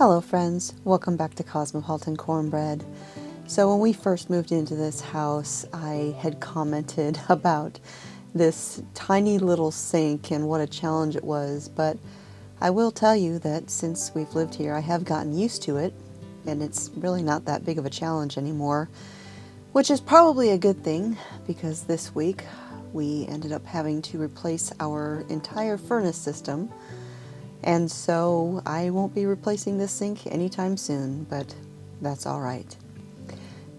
Hello friends, welcome back to Cosmopolitan Cornbread. So when we first moved into this house, I had commented about this tiny little sink and what a challenge it was, but I will tell you that since we've lived here, I have gotten used to it, and it's really not that big of a challenge anymore, which is probably a good thing, because this week we ended up having to replace our entire furnace system. And so I won't be replacing this sink anytime soon, but that's all right.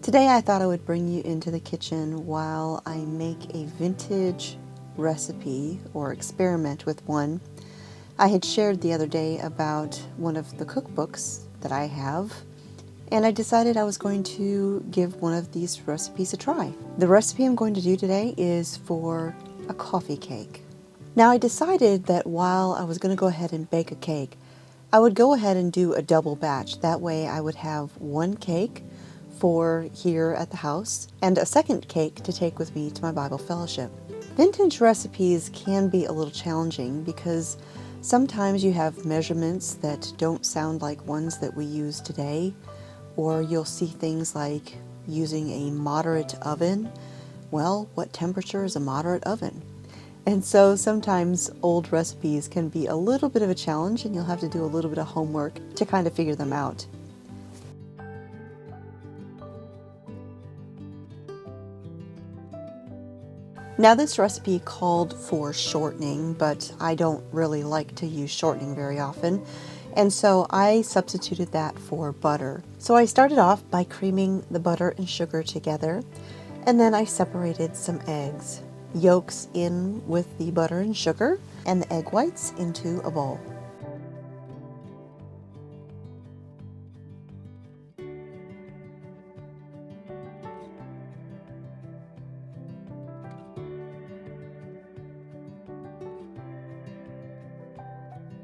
Today I thought I would bring you into the kitchen while I make a vintage recipe or experiment with one. I had shared the other day about one of the cookbooks that I have, and I decided I was going to give one of these recipes a try. The recipe I'm going to do today is for a coffee cake. Now I decided that while I was going to go ahead and bake a cake, I would go ahead and do a double batch. That way I would have one cake for here at the house and a second cake to take with me to my Bible fellowship. Vintage recipes can be a little challenging because sometimes you have measurements that don't sound like ones that we use today, or you'll see things like using a moderate oven. Well, what temperature is a moderate oven? And so sometimes old recipes can be a little bit of a challenge, and you'll have to do a little bit of homework to kind of figure them out. Now this recipe called for shortening, but I don't really like to use shortening very often, and so I substituted that for butter. So I started off by creaming the butter and sugar together, and then I separated some eggs. Yolks in with the butter and sugar, and the egg whites into a bowl.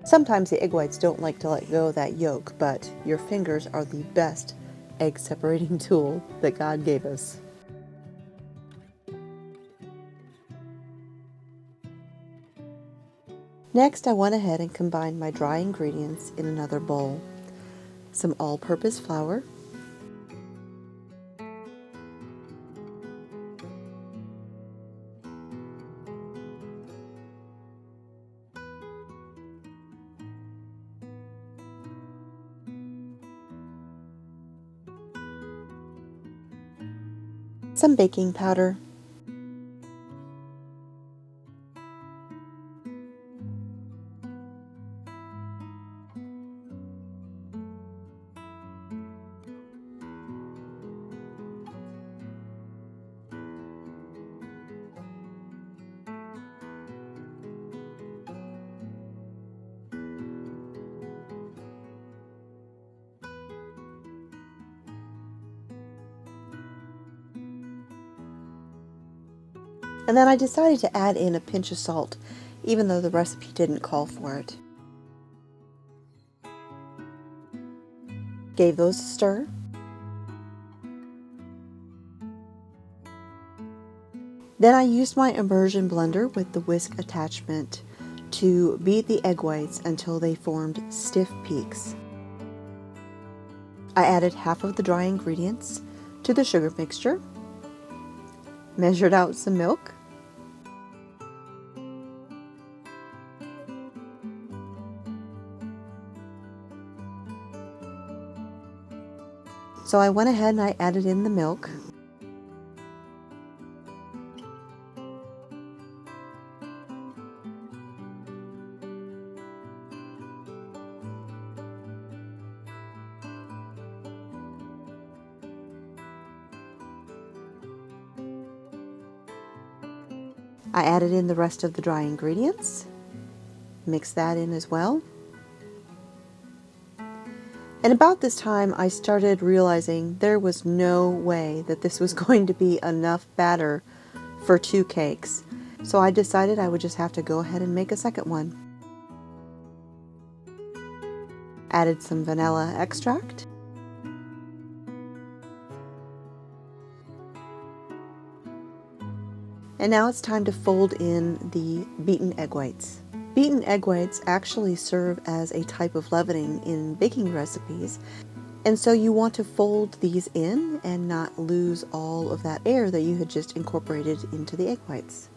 Sometimes the egg whites don't like to let go of that yolk, but your fingers are the best egg separating tool that God gave us. Next, I went ahead and combined my dry ingredients in another bowl. Some all-purpose flour, some baking powder, and then I decided to add in a pinch of salt, even though the recipe didn't call for it. Gave those a stir. Then I used my immersion blender with the whisk attachment to beat the egg whites until they formed stiff peaks. I added half of the dry ingredients to the sugar mixture, measured out some milk, so I went ahead and I added in the milk. I added in the rest of the dry ingredients, mixed that in as well. And about this time, I started realizing there was no way that this was going to be enough batter for 2 cakes. So I decided I would just have to go ahead and make a second one. Added some vanilla extract. And now it's time to fold in the beaten egg whites. Beaten egg whites actually serve as a type of leavening in baking recipes, and so you want to fold these in and not lose all of that air that you had just incorporated into the egg whites.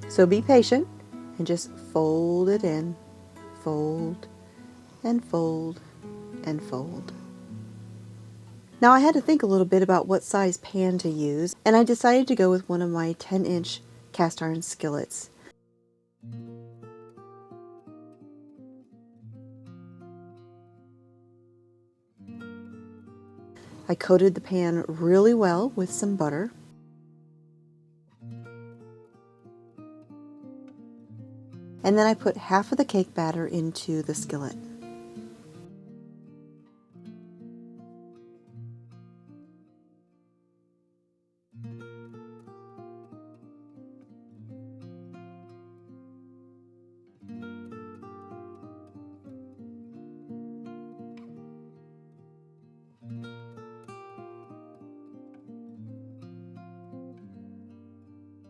So be patient and just fold it in, fold and fold and fold. Now I had to think a little bit about what size pan to use, and I decided to go with one of my 10-inch cast iron skillets. I coated the pan really well with some butter. And then I put half of the cake batter into the skillet.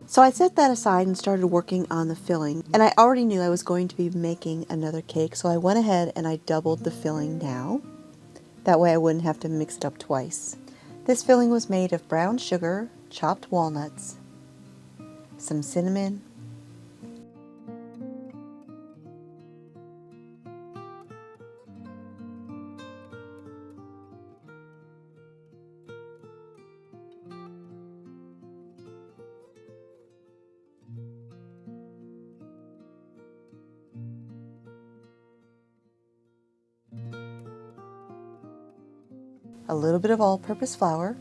So I set that aside and started working on the filling, and I already knew I was going to be making another cake, so I went ahead and I doubled the filling now. That way I wouldn't have to mix it up twice. This filling was made of brown sugar, chopped walnuts, some cinnamon, a little bit of all-purpose flour,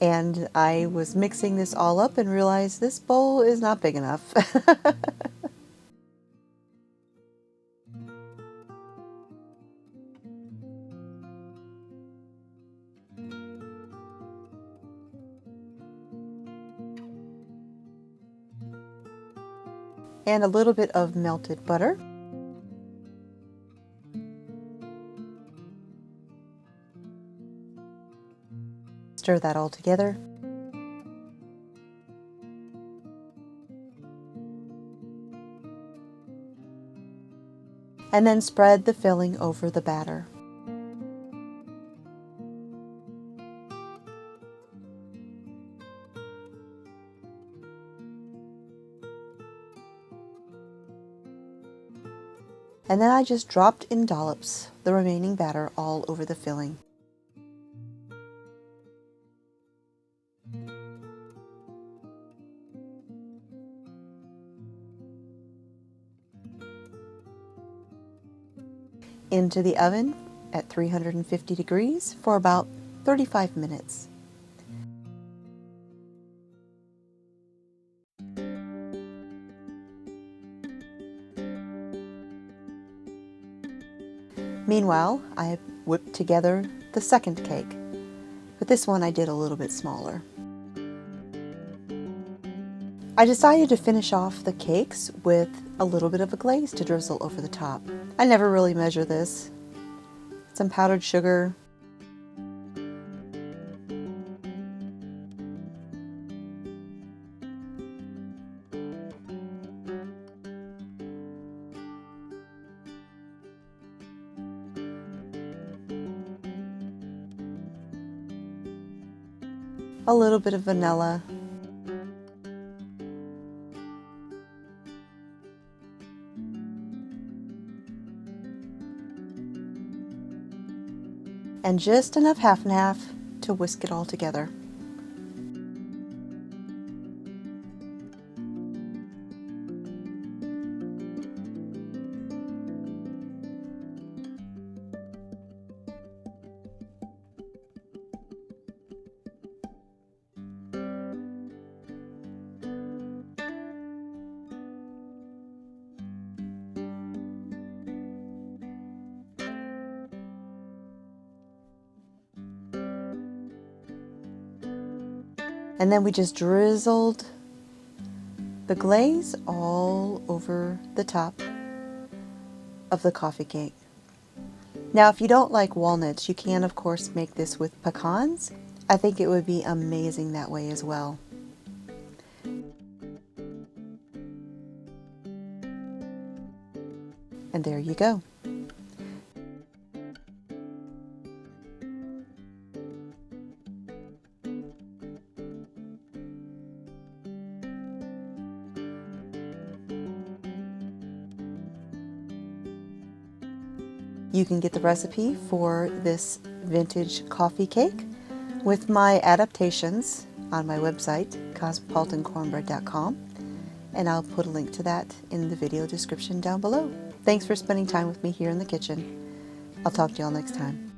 and I was mixing this all up and realized this bowl is not big enough. And a little bit of melted butter. Stir that all together. And then spread the filling over the batter. And then I just dropped in dollops the remaining batter all over the filling. Into the oven at 350 degrees for about 35 minutes. Meanwhile, I whipped together the second cake, but this one I did a little bit smaller. I decided to finish off the cakes with a little bit of a glaze to drizzle over the top. I never really measure this. Some powdered sugar, a little bit of vanilla, and just enough half and half to whisk it all together. And then we just drizzled the glaze all over the top of the coffee cake. Now, if you don't like walnuts, you can of course make this with pecans. I think it would be amazing that way as well. And there you go. You can get the recipe for this vintage coffee cake with my adaptations on my website, cosmopolitancornbread.com, and I'll put a link to that in the video description down below. Thanks for spending time with me here in the kitchen. I'll talk to you all next time.